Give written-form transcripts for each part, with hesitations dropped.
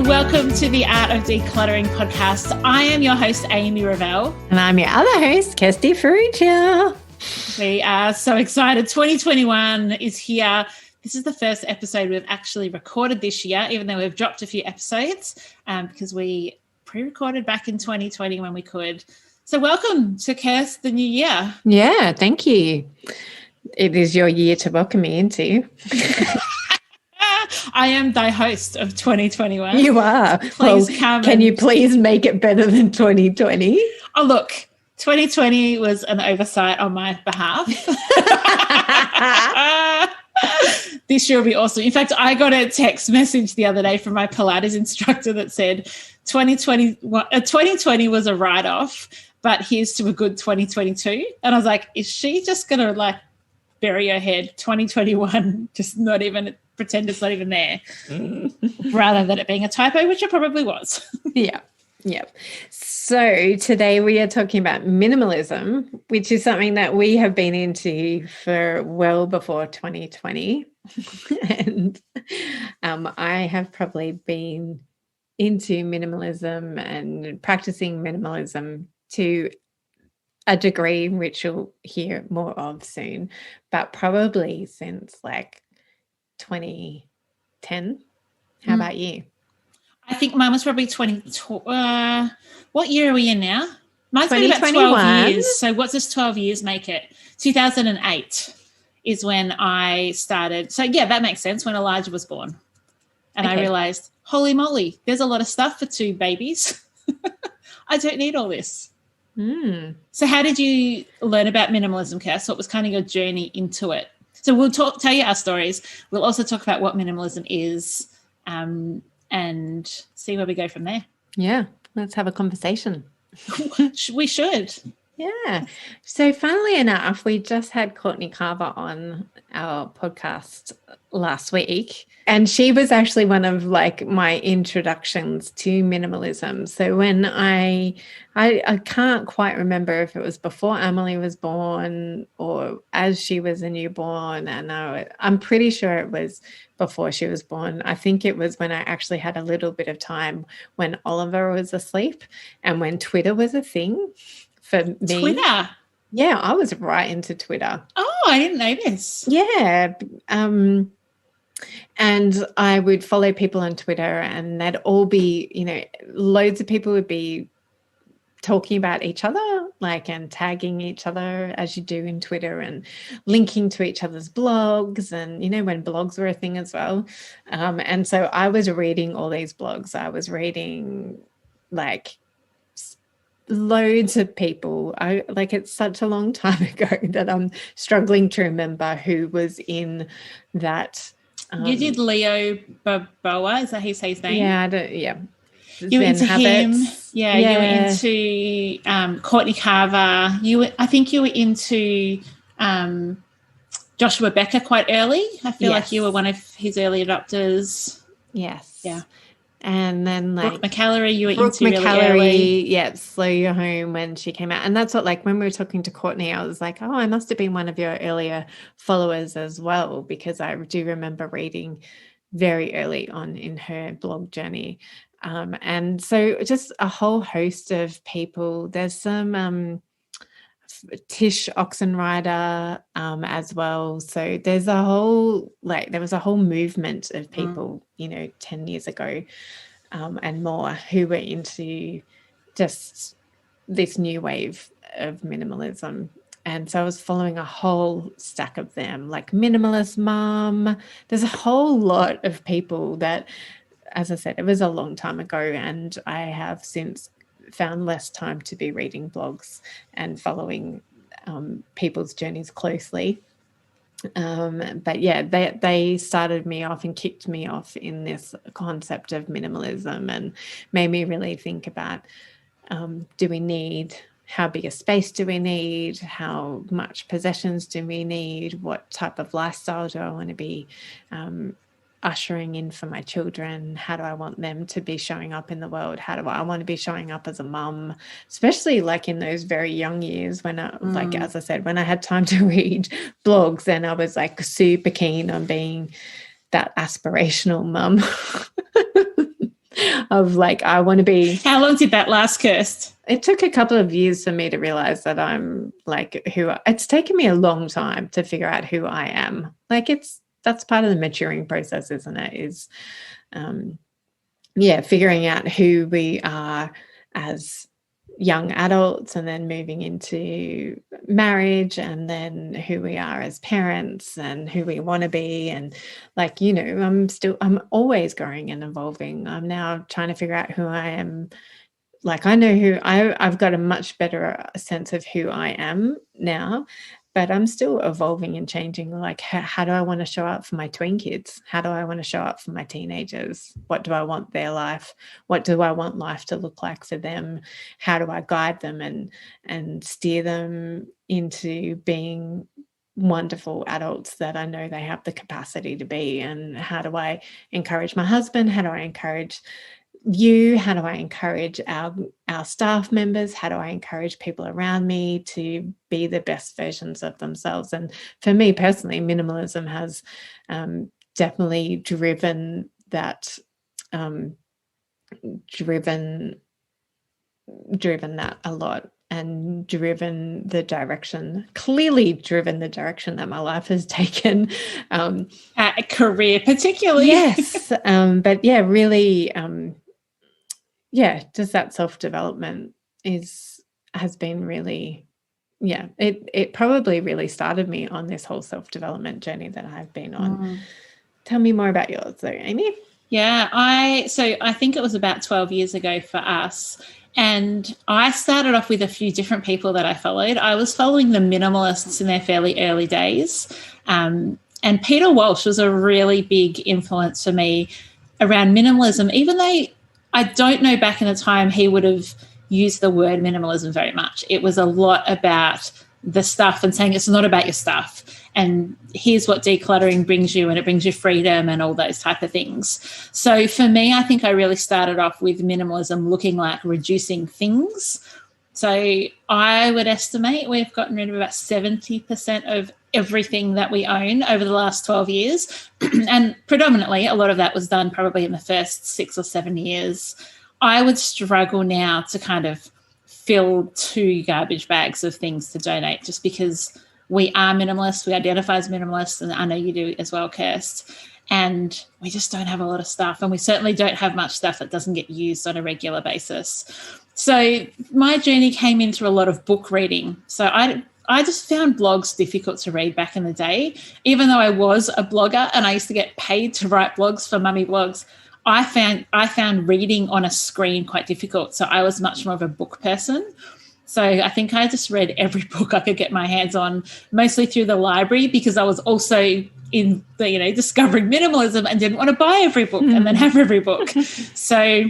and welcome to the Art of Decluttering podcast. I am your host, Amy Revell. And I'm your other host, Kirsty Ferruccio. We are so excited. 2021 is here. This is the first episode we've actually recorded this year, even though we've dropped a few episodes because we pre-recorded back in 2020 when we could. So welcome to Kirst, the new year. Yeah, thank you. It is your year to welcome me into. I am thy host of 2021. You are. Please come. Can you please make it better than 2020? Oh, look, 2020 was an oversight on my behalf. This year will be awesome. In fact, I got a text message the other day from my Pilates instructor that said 2020 was a write-off, but here's to a good 2022. And I was like, is she just going to bury her head 2021, just not even pretend it's not even there, rather than it being a typo, which it probably was. Yeah. So today we are talking about minimalism, which is something that we have been into for well before 2020. And I have probably been into minimalism and practicing minimalism to a degree, which you'll hear more of soon, but probably since 2010. How about you? I think mine was probably 20. What year are we in now? Mine's been about 12 years. So what does 12 years make it? 2008 is when I started. So, yeah, that makes sense, when Elijah was born. And I realized, holy moly, there's a lot of stuff for two babies. I don't need all this. So how did you learn about minimalism, Kirst? What was kind of your journey into it? So we'll tell you our stories. We'll also talk about what minimalism is and see where we go from there. Yeah, let's have a conversation. We should. Yeah. So funnily enough, we just had Courtney Carver on our podcast last week, and she was actually one of my introductions to minimalism. So when I can't quite remember if it was before Emily was born or as she was a newborn, and I'm pretty sure it was before she was born. I think it was when I actually had a little bit of time when Oliver was asleep and when Twitter was a thing. For me, Twitter. Yeah, I was right into Twitter. Oh, I didn't know this. Yeah. And I would follow people on Twitter, and they'd all be, loads of people would be talking about each other, and tagging each other as you do in Twitter, and linking to each other's blogs, and, when blogs were a thing as well. And so I was reading all these blogs. I was reading loads of people. It's such a long time ago that I'm struggling to remember who was in that. You did Leo Boboa, is that how you say his name? Yeah, You were into him. Yeah, you were into Courtney Carver. I think you were into Joshua Becker quite early. I feel like you were one of his early adopters. Yes. Yeah. And then Brooke McCallery, you were Brooke into McCallery, really early. Yeah, Slow Your Home when she came out. And that's what, when we were talking to Courtney, I was like, oh, I must have been one of your earlier followers as well, because I do remember reading very early on in her blog journey. And so just a whole host of people. There's some Tish Oxenrider as well. So there's a whole, there was a whole movement of people, 10 years ago and more, who were into just this new wave of minimalism. And so I was following a whole stack of them, Minimalist Mom. There's a whole lot of people that, as I said, it was a long time ago, and I have since found less time to be reading blogs and following people's journeys closely. But yeah, they started me off and kicked me off in this concept of minimalism, and made me really think about, how big a space do we need? How much possessions do we need? What type of lifestyle do I want to be ushering in for my children? How do I want them to be showing up in the world? How do I want to be showing up as a mum, especially in those very young years when I, as I said, when I had time to read blogs, and I was super keen on being that aspirational mum. of like, I want to be. How long did that last, Kirst? It took a couple of years for me to realize that I'm like it's taken me a long time to figure out who I am. Like that's part of the maturing process, isn't it? Is figuring out who we are as young adults, and then moving into marriage, and then who we are as parents, and who we want to be. And like, I'm always growing and evolving. I'm now trying to figure out who I am. Like, I know I've got a much better sense of who I am now, but I'm still evolving and changing. Like, how do I want to show up for my tween kids? How do I want to show up for my teenagers? What do I want their life? What do I want life to look like for them? How do I guide them and steer them into being wonderful adults that I know they have the capacity to be? And how do I encourage my husband? How do I encourage you? How do I encourage our staff members? How do I encourage people around me to be the best versions of themselves? And for me personally, minimalism has definitely driven that, driven that a lot, and clearly driven the direction that my life has taken. A career particularly. Yes. But yeah, really, just that self-development has been really, it probably really started me on this whole self-development journey that I've been on. Tell me more about yours though, Amy. Yeah, I think it was about 12 years ago for us. And I started off with a few different people that I followed. I was following the minimalists in their fairly early days. And Peter Walsh was a really big influence for me around minimalism, even though I don't know back in the time he would have used the word minimalism very much. It was a lot about the stuff and saying it's not about your stuff. And here's what decluttering brings you, and it brings you freedom and all those type of things. So for me, I think I really started off with minimalism looking like reducing things. So I would estimate we've gotten rid of about 70% of everything that we own over the last 12 years. And predominantly a lot of that was done probably in the first 6 or 7 years. I would struggle now to kind of fill 2 garbage bags of things to donate, just because we are minimalists. We identify as minimalists, and I know you do as well, Kirst. And we just don't have a lot of stuff, and we certainly don't have much stuff that doesn't get used on a regular basis. So my journey came in through a lot of book reading. So I just found blogs difficult to read back in the day. Even though I was a blogger and I used to get paid to write blogs for Mummy Blogs, I found reading on a screen quite difficult. So I was much more of a book person. So I think I just read every book I could get my hands on, mostly through the library, because I was also in the, discovering minimalism and didn't want to buy every book and then have every book. So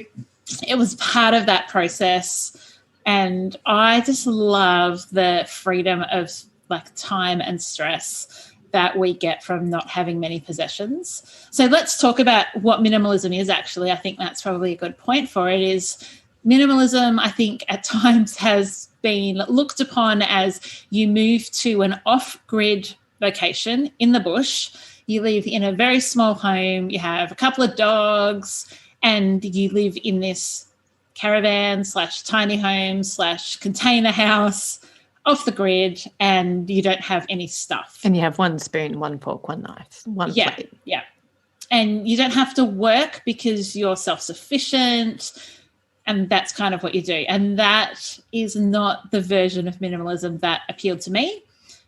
it was part of that process. And I just love the freedom of like time and stress that we get from not having many possessions. So let's talk about what minimalism is actually. I think that's probably a good point for it. Is minimalism, I think, at times has been looked upon as you move to an off-grid location in the bush, you live in a very small home, you have a couple of dogs, and you live in this caravan / tiny home / container house off the grid, and you don't have any stuff. And you have 1 spoon, 1 fork, 1 knife, 1 plate. Yeah. And you don't have to work because you're self-sufficient, and that's kind of what you do. And that is not the version of minimalism that appealed to me.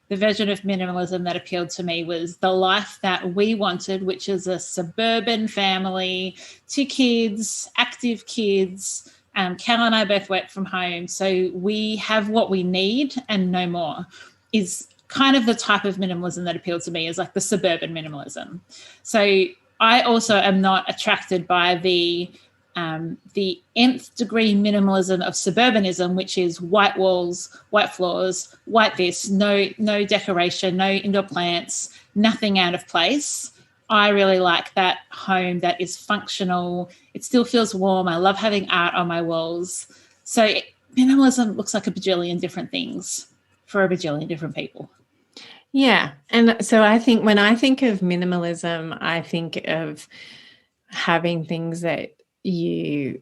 The version of minimalism that appealed to me was the life that we wanted, which is a suburban family, 2 kids, active kids. Cal and I both work from home, so we have what we need and no more, is kind of the type of minimalism that appealed to me, is like the suburban minimalism. So I also am not attracted by the nth degree minimalism of suburbanism, which is white walls, white floors, white this, no decoration, no indoor plants, nothing out of place. I really like that home that is functional. It still feels warm. I love having art on my walls. So minimalism looks like a bajillion different things for a bajillion different people. Yeah. And so I think when I think of minimalism, I think of having things that you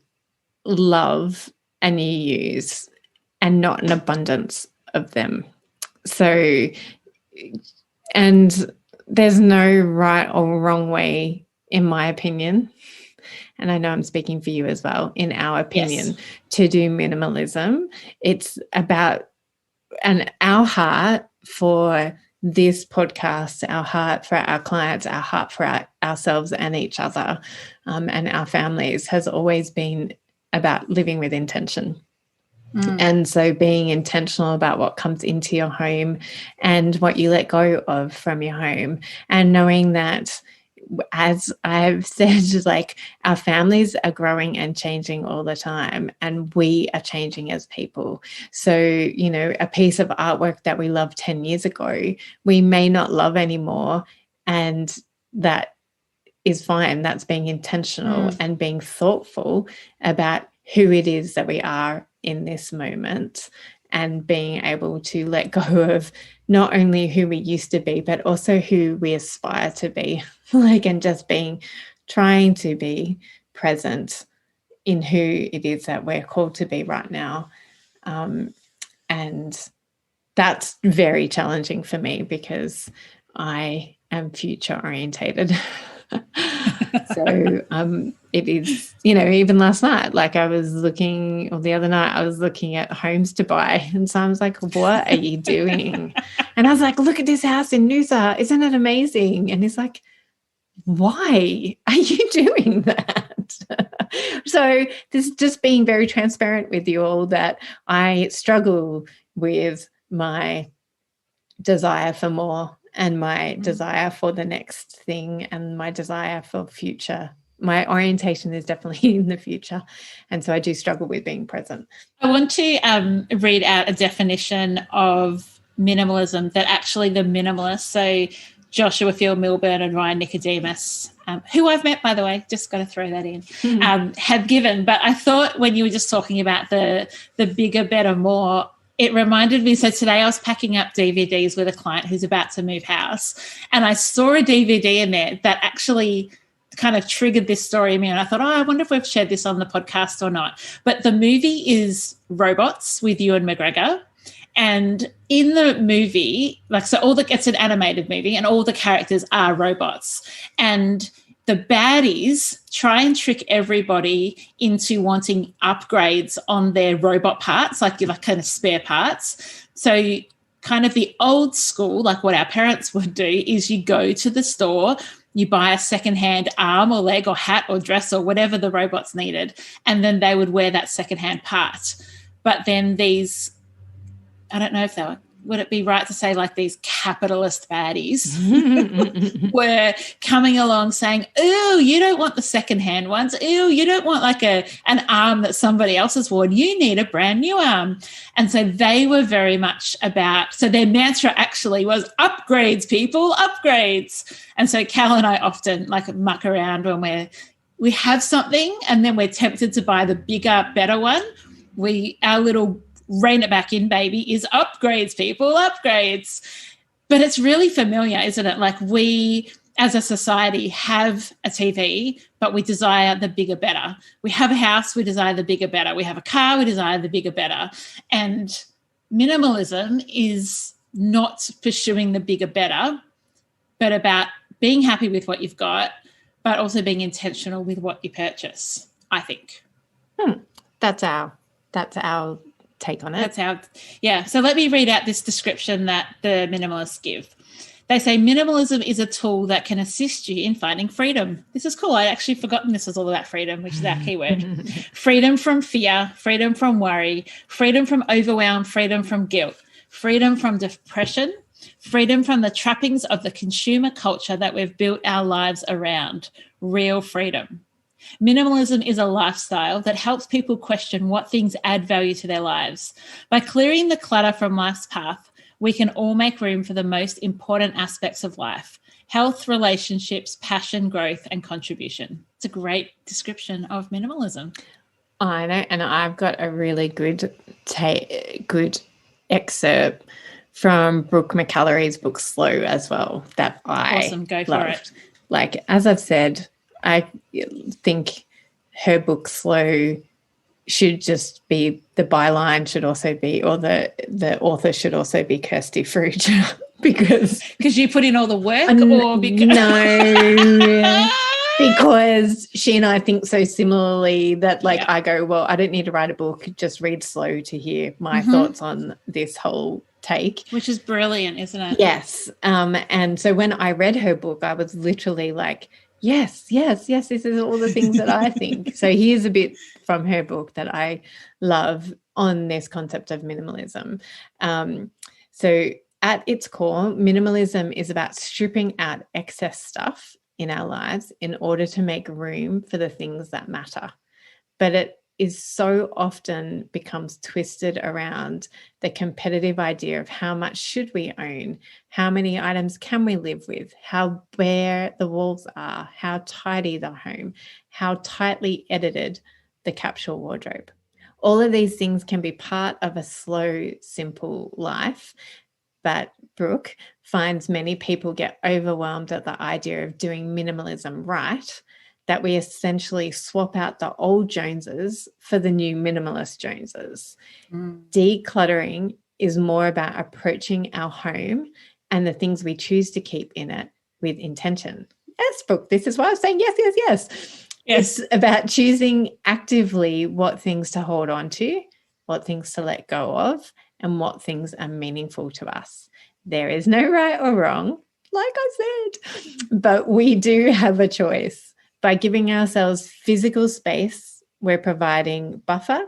love and you use, and not an abundance of them. So, and there's no right or wrong way, in my opinion, and I know I'm speaking for you as well, in our opinion, to do minimalism. It's about, and our heart for this podcast, our heart for our clients, our heart for ourselves and each other, and our families, has always been about living with intention. And so being intentional about what comes into your home and what you let go of from your home, and knowing that, as I've said, like, our families are growing and changing all the time, and we are changing as people. So, you know, a piece of artwork that we loved 10 years ago, we may not love anymore, and that is fine. That's being intentional and being thoughtful about who it is that we are in this moment, and being able to let go of not only who we used to be, but also who we aspire to be, like, and just trying to be present in who it is that we're called to be right now. And that's very challenging for me, because I am future orientated. So it is, you know, even last night, like, I was looking, or the other night, I was looking at homes to buy, and so I was like, what are you doing? And I was like, look at this house in Noosa, isn't it amazing? And he's like, why are you doing that? So this is just being very transparent with you all, that I struggle with my desire for more, and my desire for the next thing, and my desire for future. My orientation is definitely in the future. And so I do struggle with being present. I want to read out a definition of minimalism that actually the minimalists, so Joshua Field Milburn and Ryan Nicodemus, who I've met, by the way, just got to throw that in, have given. But I thought, when you were just talking about the bigger, better, more, it reminded me, so today I was packing up DVDs with a client who's about to move house, and I saw a DVD in there that actually kind of triggered this story in me, and I thought, I wonder if we've shared this on the podcast or not. But the movie is Robots with Ewan McGregor, and in the movie, like, so it's an animated movie, and all the characters are robots, and the baddies try and trick everybody into wanting upgrades on their robot parts, like kind of spare parts. So kind of the old school, like what our parents would do, is you go to the store, you buy a secondhand arm or leg or hat or dress or whatever the robots needed, and then they would wear that secondhand part. But then these, I don't know if they were, would it be right to say, like, these capitalist baddies were coming along saying, ooh, you don't want the secondhand ones. Ooh, you don't want like an arm that somebody else has worn. You need a brand new arm. And so they were very much about, so their mantra actually was upgrades, people, upgrades. And so Cal and I often like muck around when we have something and then we're tempted to buy the bigger, better one. Our little rein it back in, baby, is upgrades, people, upgrades. But it's really familiar, isn't it? Like, we as a society have a TV, but we desire the bigger, better. We have a house, we desire the bigger, better. We have a car, we desire the bigger, better. And minimalism is not pursuing the bigger, better, but about being happy with what you've got, but also being intentional with what you purchase, I think. That's our take on it. So let me read out this description that the minimalists give. They say minimalism is a tool that can assist you in finding freedom. This is cool. I'd actually forgotten this was all about freedom, which is our keyword. Freedom from fear, freedom from worry, freedom from overwhelm, freedom from guilt, freedom from depression, freedom from the trappings of the consumer culture that we've built our lives around. Real freedom. Minimalism is a lifestyle that helps people question what things add value to their lives. By clearing the clutter from life's path, we can all make room for the most important aspects of life: health, relationships, passion, growth, and contribution. It's a great description of minimalism. I know, and I've got a really good excerpt from Brooke McAllery's book Slow as well that I Awesome, go loved. for it. Like, as I've said, I think her book Slow should just be, the byline should also be, or the author should also be Kirsty because you put in all the work, or because no, because she and I think so similarly that I go, well, I don't need to write a book, just read Slow to hear my thoughts on this whole take, which is brilliant, isn't it? Yes. And so when I read her book, I was literally like, yes, this is all the things that I think. So here's a bit from her book that I love on this concept of minimalism. So at its core, minimalism is about stripping out excess stuff in our lives in order to make room for the things that matter. But it is so often becomes twisted around the competitive idea of how much should we own, how many items can we live with, how bare the walls are, how tidy the home, how tightly edited the capsule wardrobe. All of these things can be part of a slow, simple life, but Brooke finds many people get overwhelmed at the idea of doing minimalism right, that we essentially swap out the old Joneses for the new minimalist Joneses. Decluttering is more about approaching our home and the things we choose to keep in it with intention. Yes, Brooke, this is why I was saying yes. It's about choosing actively what things to hold on to, what things to let go of, and what things are meaningful to us. There is no right or wrong, like I said, but we do have a choice. By giving ourselves physical space, we're providing buffer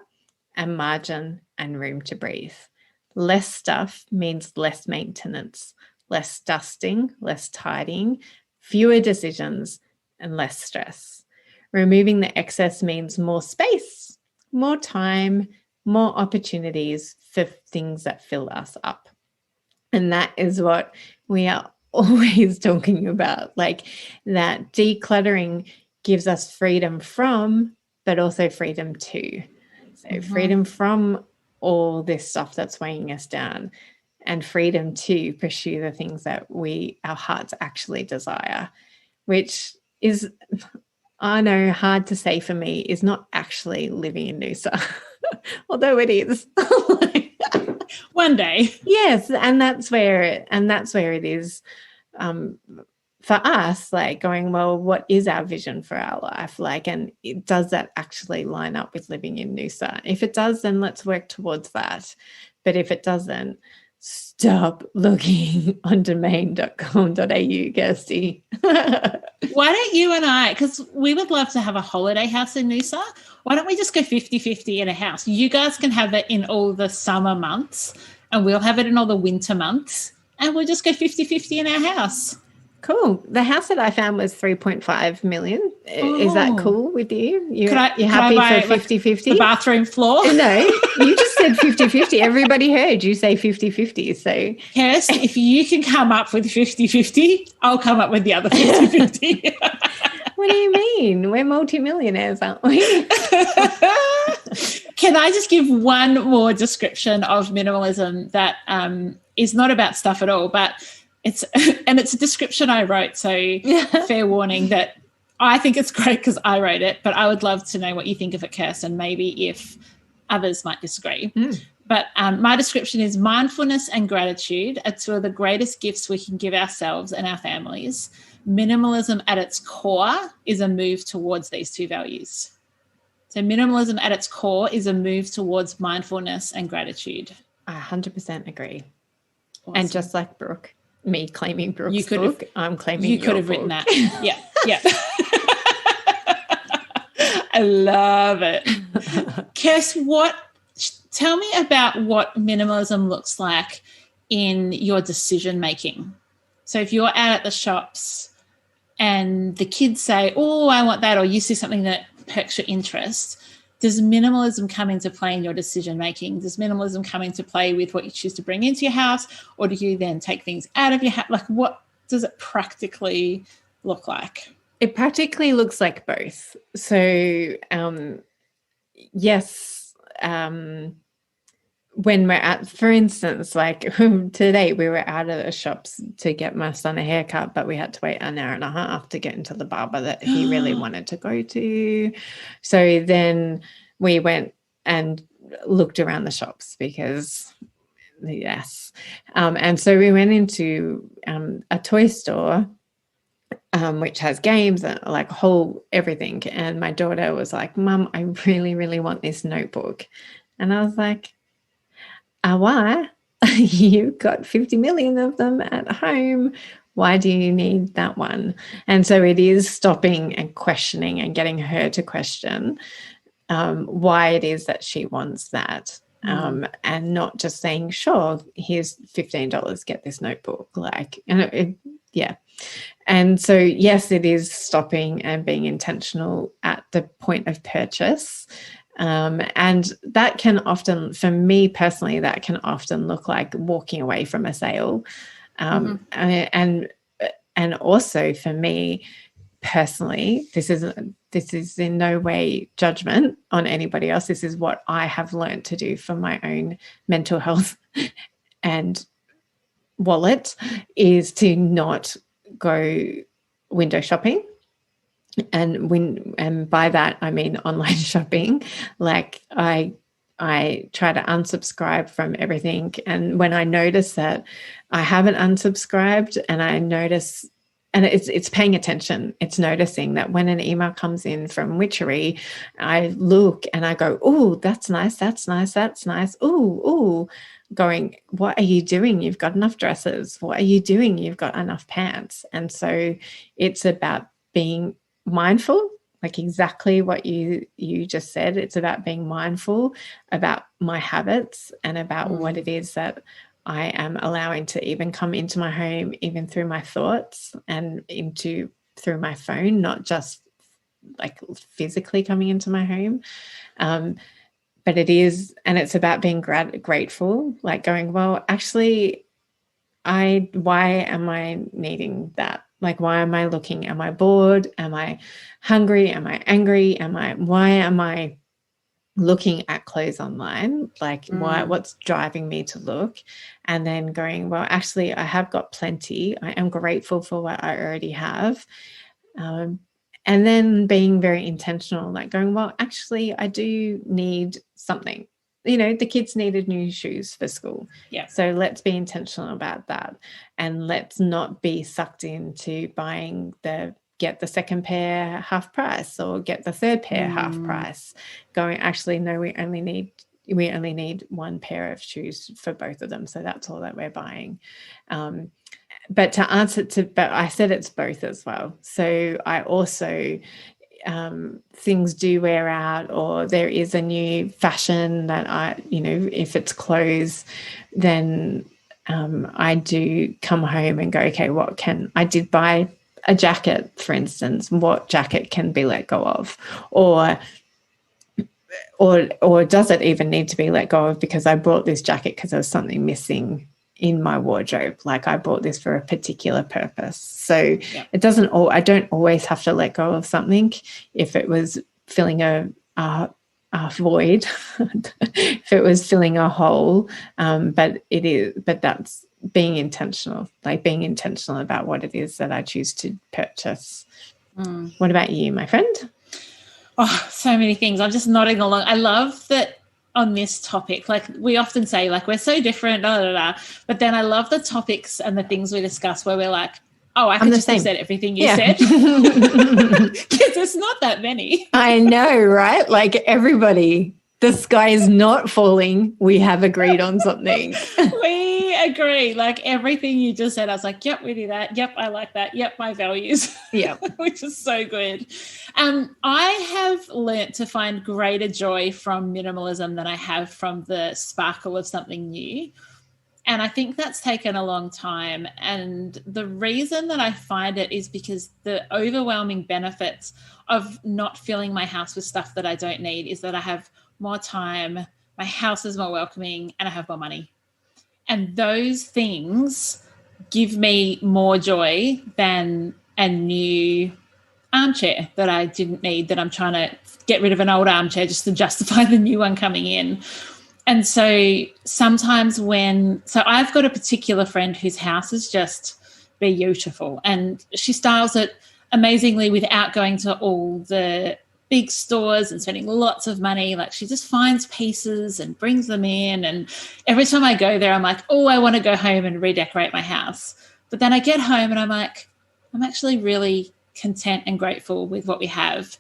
and margin and room to breathe. Less stuff means less maintenance, less dusting, less tidying, fewer decisions, and less stress. Removing the excess means more space, more time, more opportunities for things that fill us up. And that is what we are always talking about, like that decluttering gives us freedom from, but also freedom to. So freedom from all this stuff that's weighing us down, and freedom to pursue the things that our hearts actually desire, which is, I know, hard to say for me, is not actually living in Noosa, although it is. One day. Yes, and that's where it is. For us, like going, well, what is our vision for our life? Like, and does that actually line up with living in Noosa? If it does, then let's work towards that. But if it doesn't, stop looking on domain.com.au, Kirsty. Why don't you and I, because we would love to have a holiday house in Noosa, why don't we just go 50-50 in a house? You guys can have it in all the summer months and we'll have it in all the winter months, and we'll just go 50-50 in our house. Cool. The house that I found was 3.5 million. Is that cool with you? You're happy for 50-50? The bathroom floor? No, you just said 50-50. Everybody heard you say 50-50. So, Kirst, if you can come up with 50-50, I'll come up with the other 50-50. What do you mean? We're multimillionaires, aren't we? Can I just give one more description of minimalism that is not about stuff at all, but it's a description I wrote, so fair warning that I think it's great because I wrote it, but I would love to know what you think of it, Kirsten, maybe if others might disagree. But my description is: mindfulness and gratitude are two of the greatest gifts we can give ourselves and our families. Minimalism at its core is a move towards these two values. So minimalism at its core is a move towards mindfulness and gratitude. I 100% agree. Awesome. And just like Brooke, me claiming Brooke's book, I'm claiming your book. You could have written that. Yeah. I love it. Kirst, tell me about what minimalism looks like in your decision making. So if you're out at the shops and the kids say, oh, I want that, or you see something that perks your interest, does minimalism come into play in your decision making? Does minimalism come into play with what you choose to bring into your house, or do you then take things out of your house? Like, what does it practically look like? It practically looks like both. So, yes, when we're at, for instance, like today we were out of the shops to get my son a haircut, but we had to wait an hour and a half to get into the barber that he really wanted to go to. So then we went and looked around the shops because yes. And so we went into a toy store which has games and like whole everything. And my daughter was like, Mum, I really, really want this notebook. And I was like, why? You've got 50 million of them at home. Why do you need that one? And so it is stopping and questioning and getting her to question why it is that she wants that. And not just saying, sure, here's $15, get this notebook. Like, and yeah. And so, yes, it is stopping and being intentional at the point of purchase. And that can often, for me personally, that can often look like walking away from a sale. And also for me personally, this is in no way judgment on anybody else. This is what I have learned to do for my own mental health and wallet, is to not go window shopping. And by that I mean online shopping. Like I try to unsubscribe from everything, and when I notice that I haven't unsubscribed, and I notice, and it's paying attention, it's noticing that when an email comes in from Witchery, I look and I go, oh, that's nice, that's nice, that's nice, oh, going, what are you doing? You've got enough dresses. What are you doing? You've got enough pants. And so it's about being mindful, like exactly what you just said. It's about being mindful about my habits and about what it is that I am allowing to even come into my home, even through my thoughts and through my phone, not just like physically coming into my home. But it is, and it's about being grateful, like going, well, actually, why am I needing that? Like, why am I looking? Am I bored? Am I hungry? Am I angry? Why am I looking at clothes online? Like, what's driving me to look? And then going, well, actually, I have got plenty. I am grateful for what I already have. And then being very intentional, like going, well, actually, I do need something. You know, the kids needed new shoes for school. Yeah. So let's be intentional about that. And let's not be sucked into buying get the second pair half price or get the third pair half price. Going, actually, no, we only need one pair of shoes for both of them. So that's all that we're buying. But I said it's both as well. So I also, things do wear out, or there is a new fashion that if it's clothes, then I do come home and go, okay, I did buy a jacket, for instance, what jacket can be let go of? Or does it even need to be let go of because I bought this jacket because there was something missing in my wardrobe, like I bought this for a particular purpose. So I don't always have to let go of something if it was filling a void, if it was filling a hole. But that's being intentional, like being intentional about what it is that I choose to purchase. What about you, my friend? Oh, so many things. I'm just nodding along. I love that on this topic, like we often say, like we're so different, but then I love the topics and the things we discuss where we're like, oh, I could just have said everything you said, because there's not that many. I know, right? Like everybody, the sky is not falling. We have agreed on something. We agree. Like everything you just said, I was like, yep, we do that. Yep, I like that. Yep, my values. Yeah, which is so good. I have learnt to find greater joy from minimalism than I have from the sparkle of something new. And I think that's taken a long time. And the reason that I find it is because the overwhelming benefits of not filling my house with stuff that I don't need is that I have more time, my house is more welcoming, and I have more money. And those things give me more joy than a new armchair that I didn't need, that I'm trying to get rid of an old armchair just to justify the new one coming in. And so sometimes so I've got a particular friend whose house is just beautiful, and she styles it amazingly without going to all the big stores and spending lots of money. Like, she just finds pieces and brings them in. And every time I go there, I'm like, oh, I want to go home and redecorate my house. But then I get home and I'm like, I'm actually really content and grateful with what we have.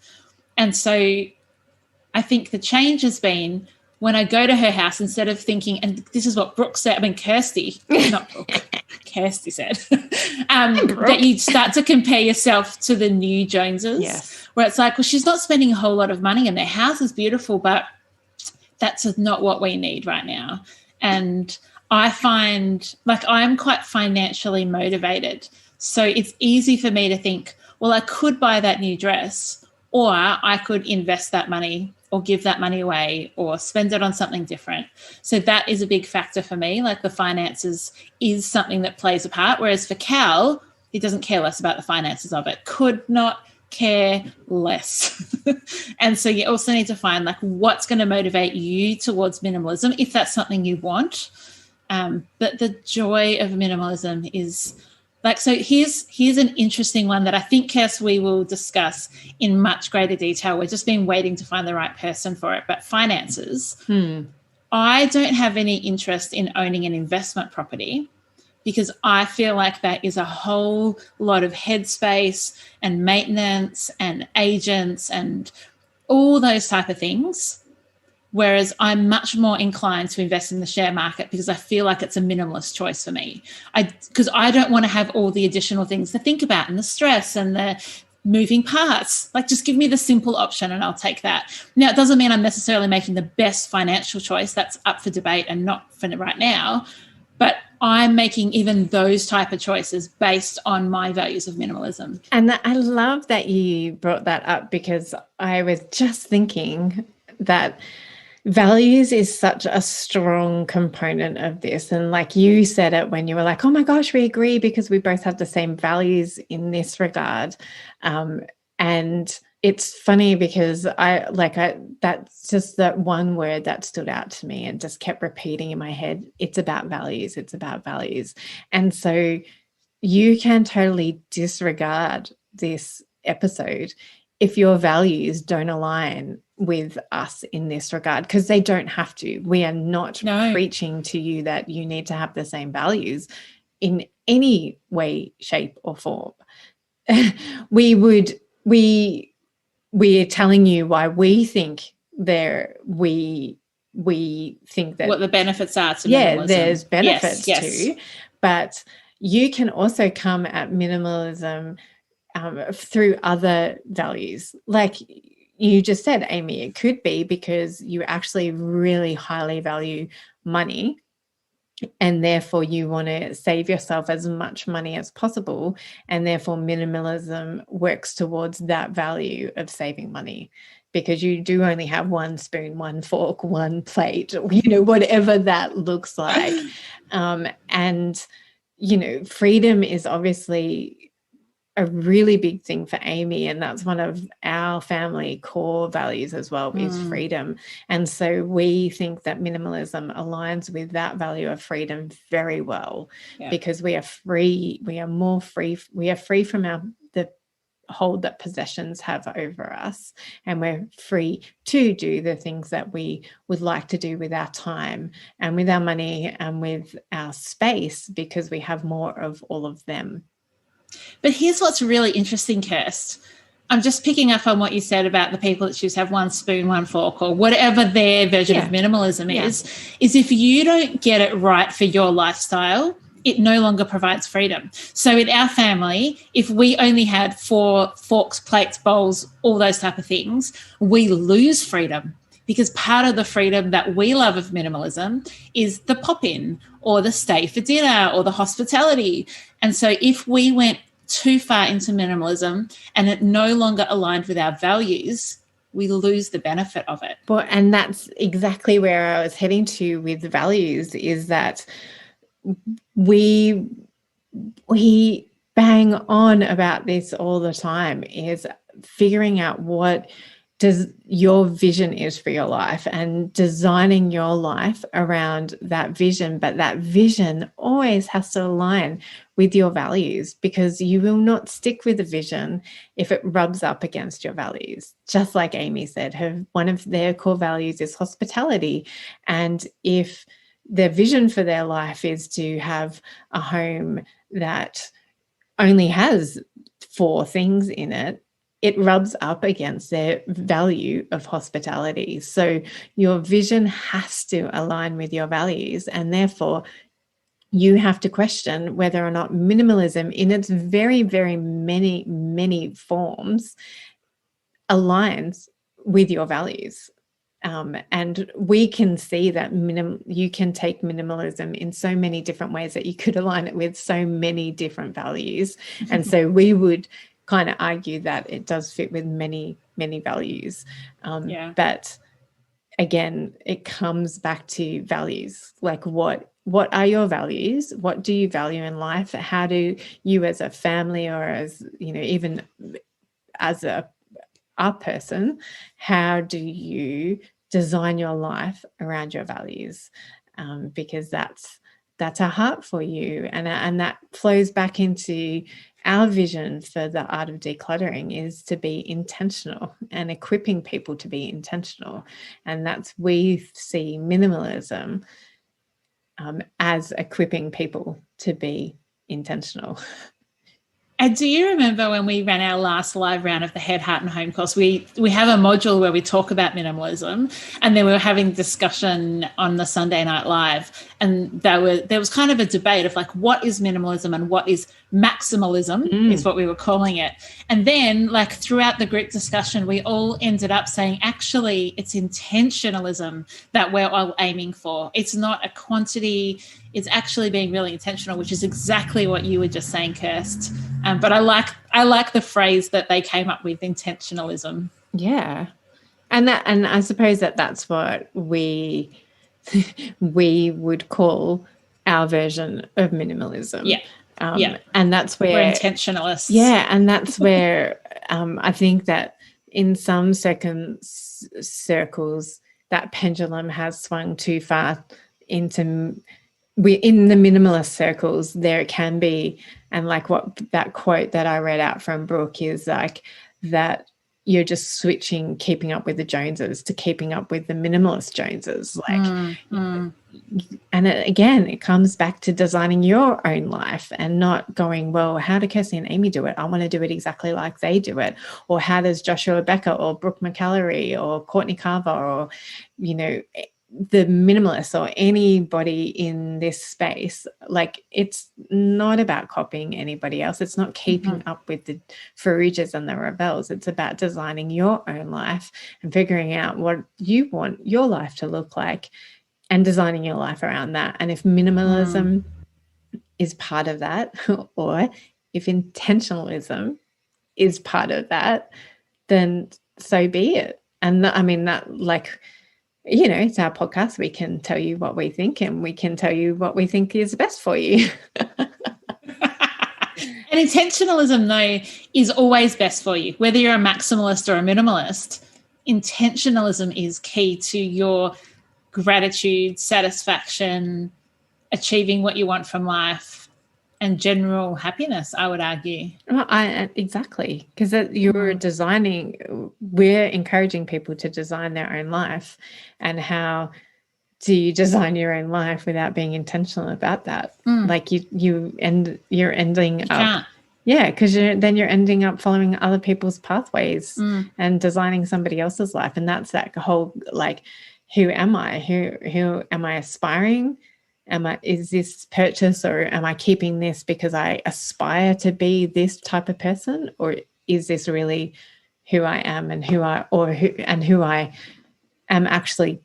And so I think the change has been when I go to her house, instead of thinking, and this is what Brooke said, Kirsty, not Brooke, Kirsty said, that you start to compare yourself to the new Joneses, yes. where it's like, well, she's not spending a whole lot of money and their house is beautiful, but that's not what we need right now. And I find, like, I'm quite financially motivated. So it's easy for me to think, well, I could buy that new dress, or I could invest that money or give that money away or spend it on something different. So that is a big factor for me. Like, the finances is something that plays a part. Whereas for Cal, he doesn't care less about the finances of it. Could not care less. And so you also need to find, like, what's going to motivate you towards minimalism, if that's something you want. But the joy of minimalism is, like, so here's an interesting one that I think, Kirst, we will discuss in much greater detail. We've just been waiting to find the right person for it. But finances, I don't have any interest in owning an investment property, because I feel like that is a whole lot of headspace and maintenance and agents and all those type of things. Whereas I'm much more inclined to invest in the share market, because I feel like it's a minimalist choice for me. Because I don't want to have all the additional things to think about and the stress and the moving parts. Like, just give me the simple option and I'll take that. Now, it doesn't mean I'm necessarily making the best financial choice. That's up for debate and not for right now. But I'm making even those type of choices based on my values of minimalism. And I love that you brought that up, because I was just thinking that values is such a strong component of this. And like you said it when you were like, oh my gosh, we agree because we both have the same values in this regard. And it's funny because that's just that one word that stood out to me and just kept repeating in my head. It's about values. It's about values. And so you can totally disregard this episode if your values don't align with us in this regard, because they don't have to. We are not preaching to you that you need to have the same values in any way, shape, or form. We are telling you why we think we think that what the benefits are to minimalism. Yeah, there's benefits too, but you can also come at minimalism through other values. Like you just said, Amy, it could be because you actually really highly value money, and therefore you want to save yourself as much money as possible, and therefore minimalism works towards that value of saving money, because you do only have one spoon, one fork, one plate, whatever that looks like. And freedom is obviously a really big thing for Amy, and that's one of our family core values as well, is freedom. And so we think that minimalism aligns with that value of freedom very well, because we are free, we are more free, we are free from the hold that possessions have over us, and we're free to do the things that we would like to do with our time and with our money and with our space, because we have more of all of them. But here's what's really interesting, Kirst. I'm just picking up on what you said about the people that choose to have one spoon, one fork, or whatever their version of minimalism is if you don't get it right for your lifestyle, it no longer provides freedom. So in our family, if we only had 4 forks, plates, bowls, all those type of things, we lose freedom, because part of the freedom that we love of minimalism is the pop-in or the stay for dinner or the hospitality. And so if we went too far into minimalism and it no longer aligned with our values, we lose the benefit of it. Well, and that's exactly where I was heading to with the values, is that we bang on about this all the time, is figuring out what your vision is for your life, and designing your life around that vision. But that vision always has to align with your values, because you will not stick with a vision if it rubs up against your values. Just like Amy said, one of their core values is hospitality. And if their vision for their life is to have a home that only has 4 things in it, it rubs up against their value of hospitality. So your vision has to align with your values, and therefore you have to question whether or not minimalism in its very, very many forms aligns with your values. And we can see that you can take minimalism in so many different ways, that you could align it with so many different values. And so we would kind of argue that it does fit with many values. But again, it comes back to values. Like, what are your values? What do you value in life? How do you, as a family, or as, even as a person, how do you design your life around your values? Because that's a heart for you, and that flows back into our vision for the art of decluttering, is to be intentional and equipping people to be intentional. And we see minimalism as equipping people to be intentional. And do you remember when we ran our last live round of the Head, Heart and Home course, we have a module where we talk about minimalism, and then we were having discussion on the Sunday Night Live, and there was kind of a debate of like, what is minimalism and what is maximalism is what we were calling it. And then like throughout the group discussion, we all ended up saying, actually, it's intentionalism that we're all aiming for. It's not a quantity. It's actually being really intentional, which is exactly what you were just saying, Kirst. But I like the phrase that they came up with, intentionalism. Yeah. And I suppose that's what we would call our version of minimalism. Yeah. And that's where we're intentionalists. Yeah. And that's where I think that in some circles that pendulum has swung too far into in the minimalist circles. There can be, and like what that quote that I read out from Brooke is like, that you're just switching keeping up with the Joneses to keeping up with the minimalist Joneses. Like, and it comes back to designing your own life and not going, well, how do Kirsty and Amy do it? I want to do it exactly like they do it. Or how does Joshua Becker or Brooke McAlary or Courtney Carver or, the minimalists or anybody in this space, like, it's not about copying anybody else. It's not keeping up with the Faroujas and the Rebels. It's about designing your own life and figuring out what you want your life to look like and designing your life around that. And if minimalism is part of that, or if intentionalism is part of that, then so be it. And I mean, that, like, it's our podcast. We can tell you what we think, and we can tell you what we think is best for you. And intentionalism, though, is always best for you. Whether you're a maximalist or a minimalist, intentionalism is key to your gratitude, satisfaction, achieving what you want from life, and general happiness, I would argue. Exactly, because we're encouraging people to design their own life. And how do you design your own life without being intentional about that? Like you're ending up. Can't. Yeah, because then you're ending up following other people's pathways and designing somebody else's life. And that's that whole, like, who am I? Who am I aspiring? Is this purchase, or am I keeping this because I aspire to be this type of person? Or is this really who I am and who I am actually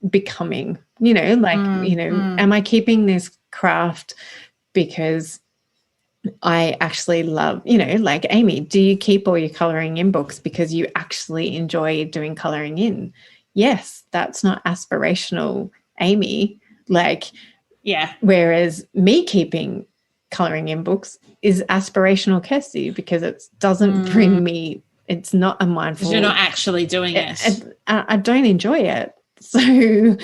becoming? Am I keeping this craft because I actually love, like Amy, do you keep all your coloring in books because you actually enjoy doing coloring in? Yes, that's not aspirational Amy. Like, yeah. Whereas me keeping coloring in books is aspirational Kirsty, because it doesn't bring me It's not a mindful. You're not actually doing it. I don't enjoy it. So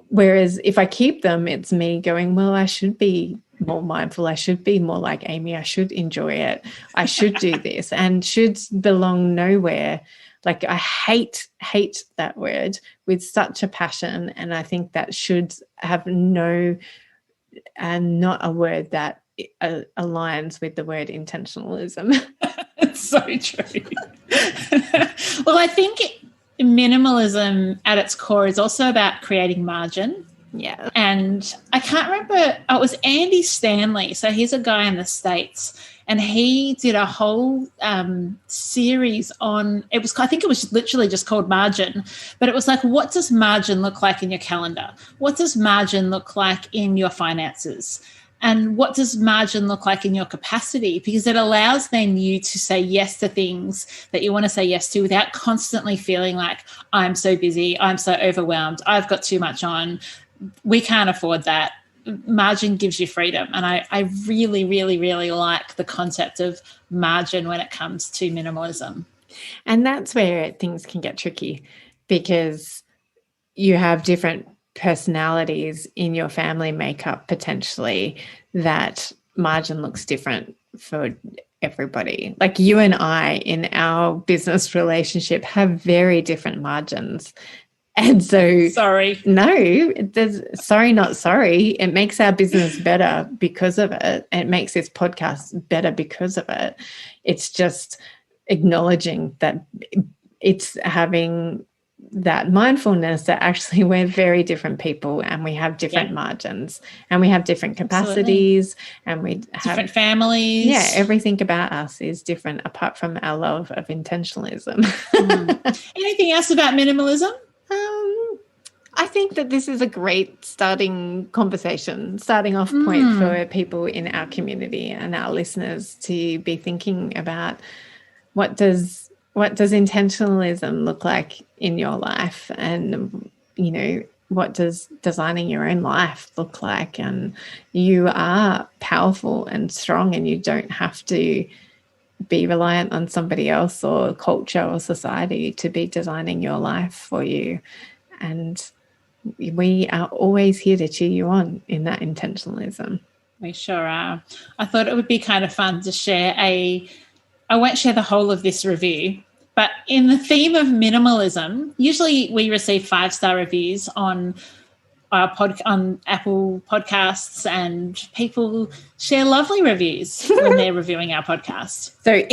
whereas if I keep them, it's me going, well, I should be more mindful. I should be more like Amy. I should enjoy it. I should do this and should belong nowhere. Like I hate that word with such a passion. And I think that should have not a word that aligns with the word intentionalism. It's so true. Well, I think minimalism at its core is also about creating margin. Yeah. And I can't remember, it was Andy Stanley. So he's a guy in the States, and he did a whole series on, I think it was literally just called Margin, but it was like, what does margin look like in your calendar? What does margin look like in your finances? And what does margin look like in your capacity? Because it allows then you to say yes to things that you want to say yes to without constantly feeling like, I'm so busy, I'm so overwhelmed, I've got too much on, we can't afford that. Margin gives you freedom. And I really, really, really like the concept of margin when it comes to minimalism. And that's where things can get tricky, because you have different personalities in your family makeup potentially, that margin looks different for everybody. Like you and I in our business relationship have very different margins. And so sorry, not sorry. It makes our business better because of it. It makes this podcast better because of it. It's just acknowledging that it's having that mindfulness that actually we're very different people and we have different margins and we have different capacities. Absolutely. And we have different families. Yeah, everything about us is different apart from our love of intentionalism. Anything else about minimalism? I think that this is a great starting off point for people in our community and our listeners to be thinking about what does intentionalism look like in your life, and what does designing your own life look like. And you are powerful and strong, and you don't have to be reliant on somebody else or culture or society to be designing your life for you. And we are always here to cheer you on in that intentionalism. We sure are. I thought it would be kind of fun to share I won't share the whole of this review, but in the theme of minimalism, usually we receive 5-star reviews on on Apple Podcasts, and people share lovely reviews when they're reviewing our podcast. So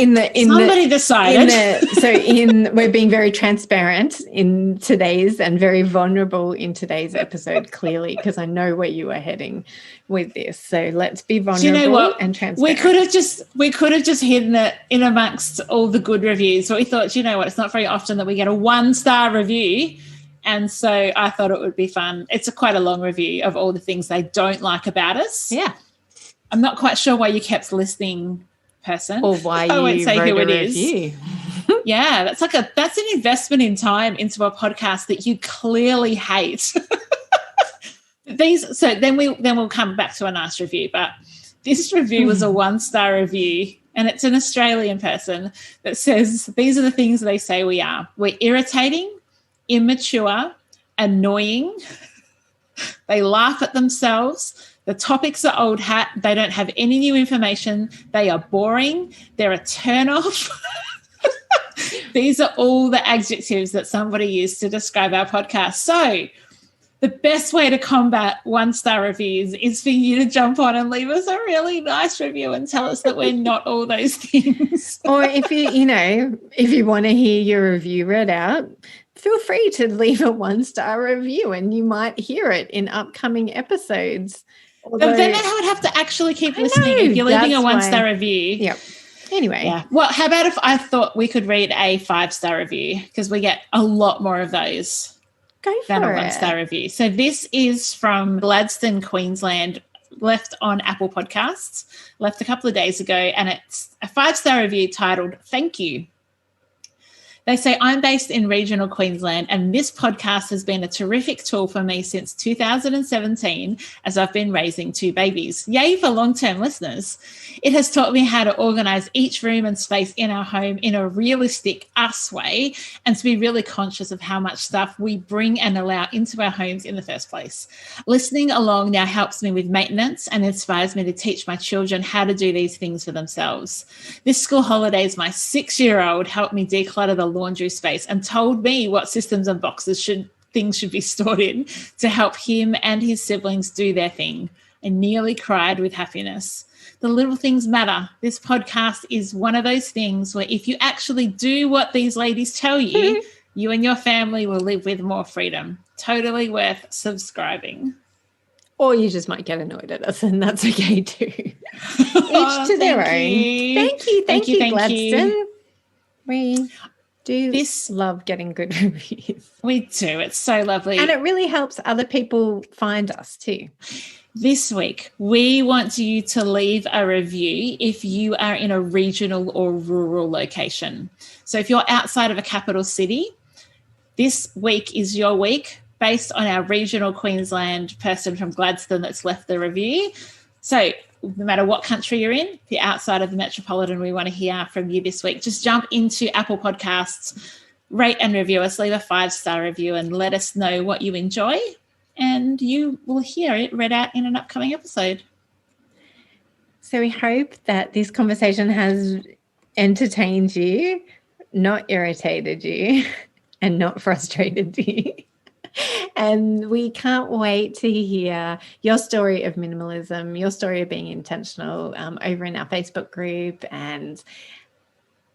we're being very transparent in today's and very vulnerable in today's episode, clearly, because I know where you are heading with this. So let's be vulnerable and transparent. We could have just hidden it in amongst all the good reviews, but we thought, it's not very often that we get a 1-star review. And so I thought it would be fun. It's quite a long review of all the things they don't like about us. Yeah. I'm not quite sure why you kept listening, person. Or why you won't say who it is. Yeah, that's an investment in time into a podcast that you clearly hate. So then we'll come back to a nice review. But this review was a 1-star review, and it's an Australian person that says these are the things they say we are. We're irritating, immature, annoying. They laugh at themselves. The topics are old hat. They don't have any new information. They are boring. They're a turn-off. These are all the adjectives that somebody used to describe our podcast. So the best way to combat 1-star reviews is for you to jump on and leave us a really nice review and tell us that we're not all those things. Or if you want to hear your review read out, feel free to leave a 1-star review and you might hear it in upcoming episodes. But then I would have to actually keep listening if you're leaving a 1-star review. Yep. Anyway. Yeah. Well, how about if I thought we could read a 5-star review, because we get a lot more of those than a 1-star review. So this is from Gladstone, Queensland, left on Apple Podcasts, left a couple of days ago, and it's a 5-star review titled, "Thank You." They say, I'm based in regional Queensland, and this podcast has been a terrific tool for me since 2017 as I've been raising 2 babies. Yay for long-term listeners. It has taught me how to organise each room and space in our home in a realistic us way, and to be really conscious of how much stuff we bring and allow into our homes in the first place. Listening along now helps me with maintenance and inspires me to teach my children how to do these things for themselves. This school holidays, my 6-year-old helped me declutter the laundry space and told me what systems and boxes things should be stored in to help him and his siblings do their thing. I nearly cried with happiness. The little things matter. This podcast is one of those things where if you actually do what these ladies tell you, you and your family will live with more freedom. Totally worth subscribing. Or you just might get annoyed at us, and that's okay too. Each to their own. Thank you, Gladstone. We do love getting good reviews. We do. It's so lovely. And it really helps other people find us too. This week, we want you to leave a review if you are in a regional or rural location. So if you're outside of a capital city, this week is your week based on our regional Queensland person from Gladstone that's left the review. So no matter what country you're in, if you're outside of the metropolitan, we want to hear from you this week. Just jump into Apple Podcasts, rate and review us, leave a 5-star review and let us know what you enjoy, and you will hear it read out in an upcoming episode. So we hope that this conversation has entertained you, not irritated you, and not frustrated you. And we can't wait to hear your story of minimalism, your story of being intentional over in our Facebook group, and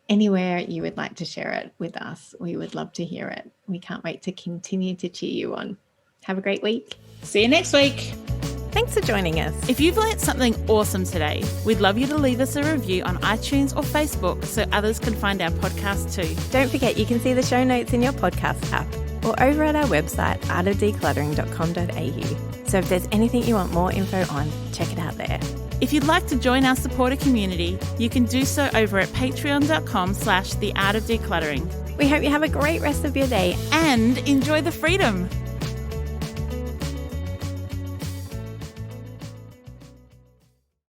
anywhere you would like to share it with us. We would love to hear it. We can't wait to continue to cheer you on. Have a great week. See you next week. Thanks for joining us. If you've learnt something awesome today, we'd love you to leave us a review on iTunes or Facebook so others can find our podcast too. Don't forget you can see the show notes in your podcast app or over at our website, artofdecluttering.com.au. So if there's anything you want more info on, check it out there. If you'd like to join our supporter community, you can do so over at patreon.com/theartofdecluttering. We hope you have a great rest of your day and enjoy the freedom.